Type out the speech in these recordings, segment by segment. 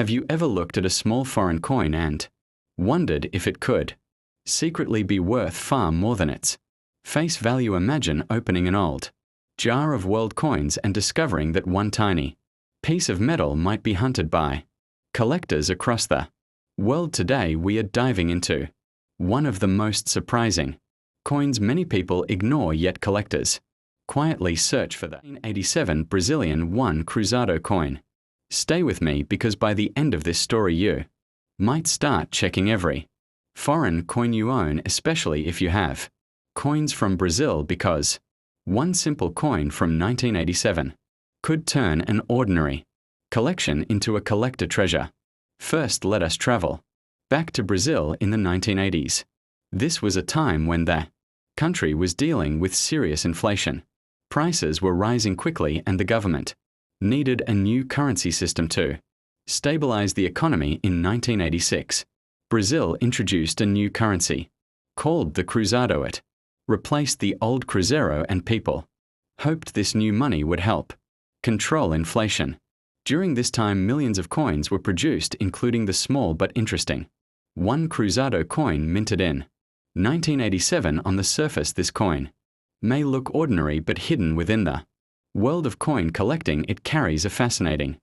Have you ever looked at a small foreign coin and wondered if it could secretly be worth far more than its face value? Imagine opening an old jar of world coins and discovering that one tiny piece of metal might be hunted by collectors across the world. Today we are diving into one of the most surprising coins many people ignore, yet collectors quietly search for: the 1987 Brazilian 1 Cruzado coin. Stay with me, because by the end of this story you might start checking every foreign coin you own, especially if you have coins from Brazil, because one simple coin from 1987 could turn an ordinary collection into a collector treasure. First, let us travel back to Brazil in the 1980s. This was a time when the country was dealing with serious inflation. Prices were rising quickly, and the government needed a new currency system to stabilize the economy. In 1986, Brazil introduced a new currency called the Cruzado. It replaced the old Cruzeiro, and people hoped this new money would help control inflation. During this time, millions of coins were produced, including the small but interesting 1 Cruzado coin minted in 1987. On the surface, this coin may look ordinary, but hidden within the world of coin collecting, it carries a fascinating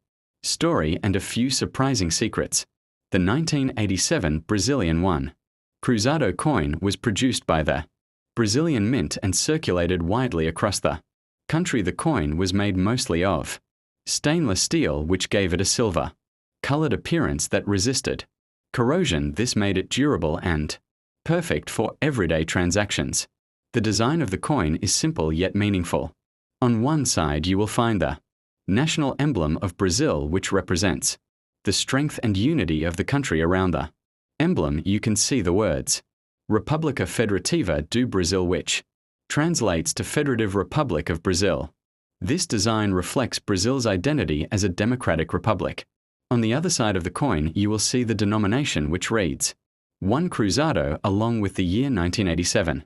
story and a few surprising secrets. The 1987 Brazilian 1 Cruzado coin was produced by the Brazilian Mint and circulated widely across the country. The coin was made mostly of stainless steel, which gave it a silver-colored appearance that resisted corrosion. This made it durable and perfect for everyday transactions. The design of the coin is simple yet meaningful. On one side you will find the national emblem of Brazil, which represents the strength and unity of the country. Around the emblem you can see the words República Federativa do Brasil, which translates to Federative Republic of Brazil. This design reflects Brazil's identity as a democratic republic. On the other side of the coin you will see the denomination, which reads 1 Cruzado, along with the year 1987.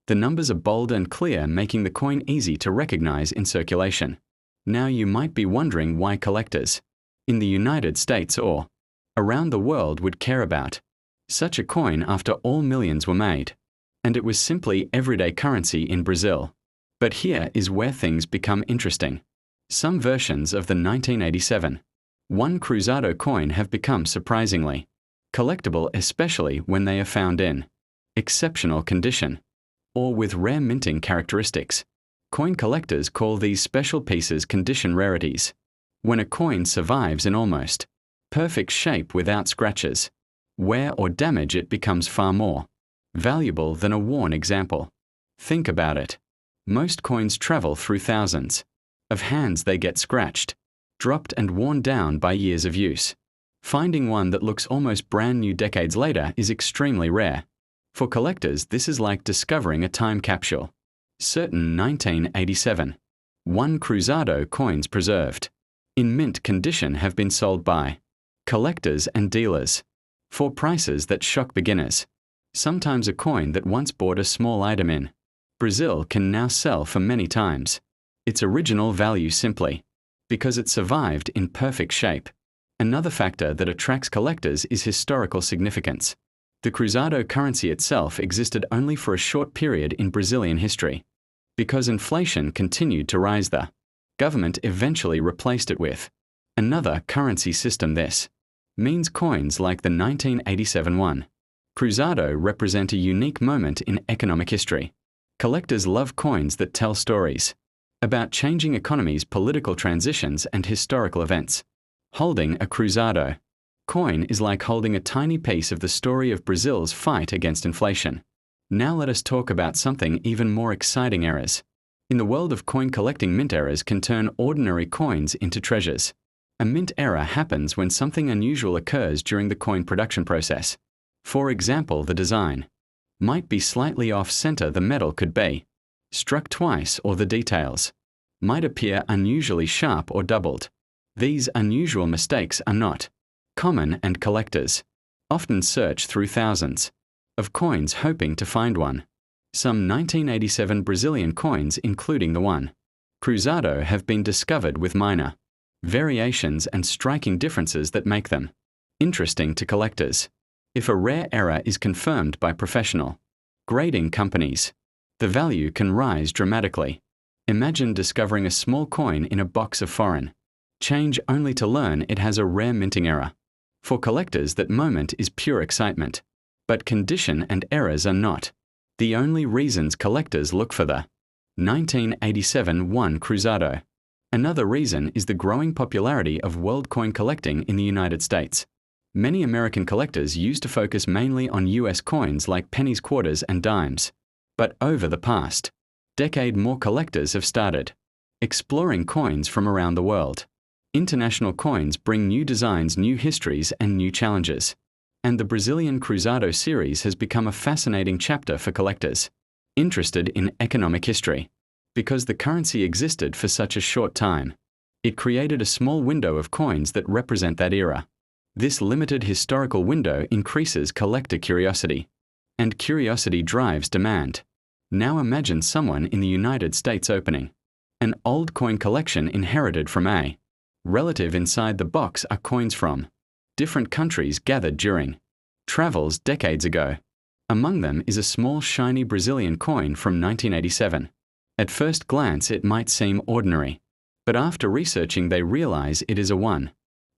The numbers are bold and clear, making the coin easy to recognize in circulation. Now you might be wondering why collectors in the United States or around the world would care about such a coin. After all, millions were made, and it was simply everyday currency in Brazil. But here is where things become interesting. Some versions of the 1987 1 Cruzado coin have become surprisingly collectible, especially when they are found in exceptional condition or with rare minting characteristics. Coin collectors call these special pieces condition rarities. When a coin survives in almost perfect shape without scratches, wear, or damage, it becomes far more valuable than a worn example. Think about it. Most coins travel through thousands of hands. They get scratched, dropped, and worn down by years of use. Finding one that looks almost brand new decades later is extremely rare. For collectors, this is like discovering a time capsule. Certain 1987 1 Cruzado coins preserved in mint condition have been sold by collectors and dealers for prices that shock beginners. Sometimes a coin that once bought a small item in Brazil can now sell for many times its original value, simply because it survived in perfect shape. Another factor that attracts collectors is historical significance. The Cruzado currency itself existed only for a short period in Brazilian history. Because inflation continued to rise, the government eventually replaced it with another currency system. This means coins like the 1987 1 Cruzado represent a unique moment in economic history. Collectors love coins that tell stories about changing economies, political transitions, and historical events. Holding a Cruzado coin is like holding a tiny piece of the story of Brazil's fight against inflation. Now let us talk about something even more exciting: errors. In the world of coin collecting, mint errors can turn ordinary coins into treasures. A mint error happens when something unusual occurs during the coin production process. For example, the design might be slightly off-center, the metal could be struck twice, or the details might appear unusually sharp or doubled. These unusual mistakes are not common, and collectors often search through thousands of coins hoping to find one. Some 1987 Brazilian coins, including the 1 Cruzado, have been discovered with minor variations and striking differences that make them Interesting to collectors. If a rare error is confirmed by professional grading companies, the value can rise dramatically. Imagine discovering a small coin in a box of foreign change only to learn it has a rare minting error. For collectors, that moment is pure excitement. But condition and errors are not the only reasons collectors look for the 1987 Cruzado. Another reason is the growing popularity of world coin collecting in the United States. Many American collectors used to focus mainly on US coins like pennies, quarters, and dimes. But over the past decade, more collectors have started exploring coins from around the world. International coins bring new designs, new histories, and new challenges. And the Brazilian Cruzado series has become a fascinating chapter for collectors interested in economic history. Because the currency existed for such a short time, it created a small window of coins that represent that era. This limited historical window increases collector curiosity, and curiosity drives demand. Now imagine someone in the United States opening an old coin collection inherited from a relative. Inside the box are coins from different countries gathered during travels decades ago. Among them is a small shiny Brazilian coin from 1987. At first glance it might seem ordinary, but after researching they realize it is a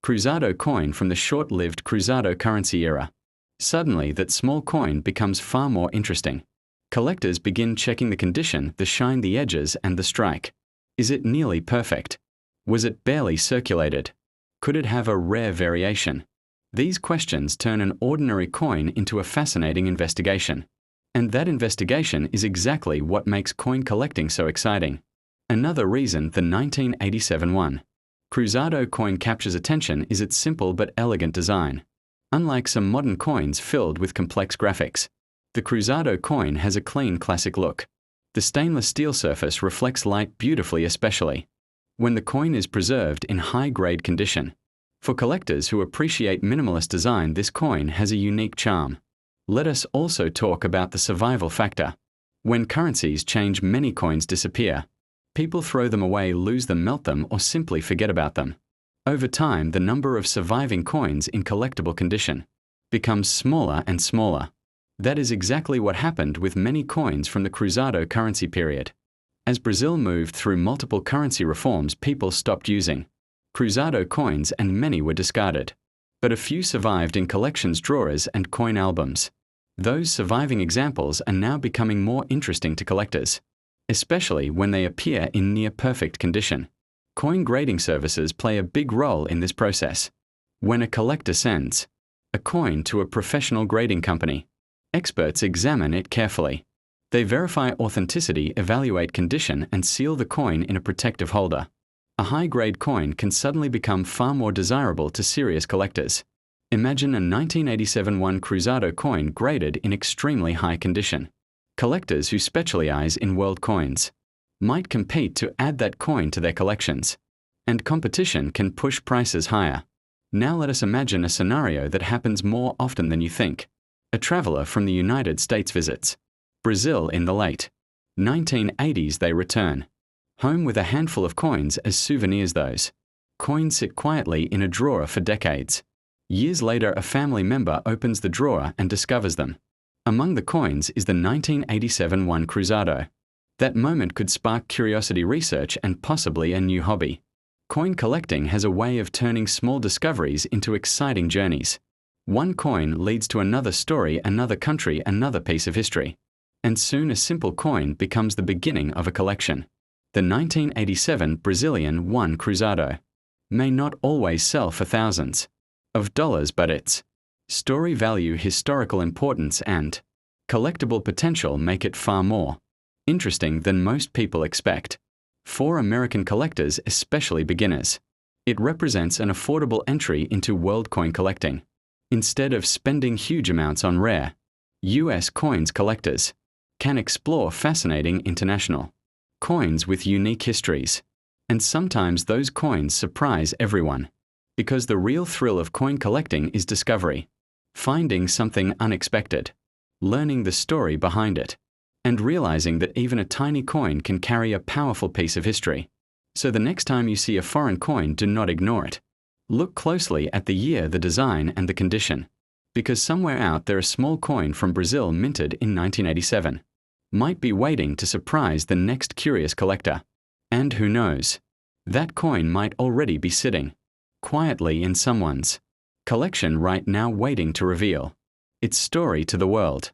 Cruzado coin from the short-lived Cruzado currency era. Suddenly that small coin becomes far more interesting. Collectors begin checking the condition, the shine, the edges, and the strike. Is it nearly perfect? Was it barely circulated? Could it have a rare variation? These questions turn an ordinary coin into a fascinating investigation. And that investigation is exactly what makes coin collecting so exciting. Another reason the 1987 Cruzado coin captures attention is its simple but elegant design. Unlike some modern coins filled with complex graphics, the Cruzado coin has a clean, classic look. The stainless steel surface reflects light beautifully, especially when the coin is preserved in high-grade condition. For collectors who appreciate minimalist design, this coin has a unique charm. Let us also talk about the survival factor. When currencies change, many coins disappear. People throw them away, lose them, melt them, or simply forget about them. Over time, the number of surviving coins in collectible condition becomes smaller and smaller. That is exactly what happened with many coins from the Cruzado currency period. As Brazil moved through multiple currency reforms, people stopped using Cruzado coins and many were discarded. But a few survived in collections, drawers, and coin albums. Those surviving examples are now becoming more interesting to collectors, especially when they appear in near-perfect condition. Coin grading services play a big role in this process. When a collector sends a coin to a professional grading company, experts examine it carefully. They verify authenticity, evaluate condition, and seal the coin in a protective holder. A high-grade coin can suddenly become far more desirable to serious collectors. Imagine a 1987 Cruzado coin graded in extremely high condition. Collectors who specialize in world coins might compete to add that coin to their collections, and competition can push prices higher. Now let us imagine a scenario that happens more often than you think. A traveler from the United States visits Brazil in the late 1980s. They return home with a handful of coins as souvenirs. Those coins sit quietly in a drawer for decades. Years later, a family member opens the drawer and discovers them. Among the coins is the 1987 Cruzado. That moment could spark curiosity, research, and possibly a new hobby. Coin collecting has a way of turning small discoveries into exciting journeys. One coin leads to another story, another country, another piece of history. And soon a simple coin becomes the beginning of a collection. The 1987 Brazilian Cruzado may not always sell for thousands of dollars, but its story value, historical importance, and collectible potential make it far more interesting than most people expect. For American collectors, especially beginners, it represents an affordable entry into world coin collecting. Instead of spending huge amounts on rare US coins, collectors can explore fascinating international coins with unique histories. And sometimes those coins surprise everyone, because the real thrill of coin collecting is discovery, finding something unexpected, learning the story behind it, and realizing that even a tiny coin can carry a powerful piece of history. So the next time you see a foreign coin, do not ignore it. Look closely at the year, the design, and the condition, because somewhere out there a small coin from Brazil minted in 1987 might be waiting to surprise the next curious collector. And who knows, that coin might already be sitting quietly in someone's collection right now, waiting to reveal its story to the world.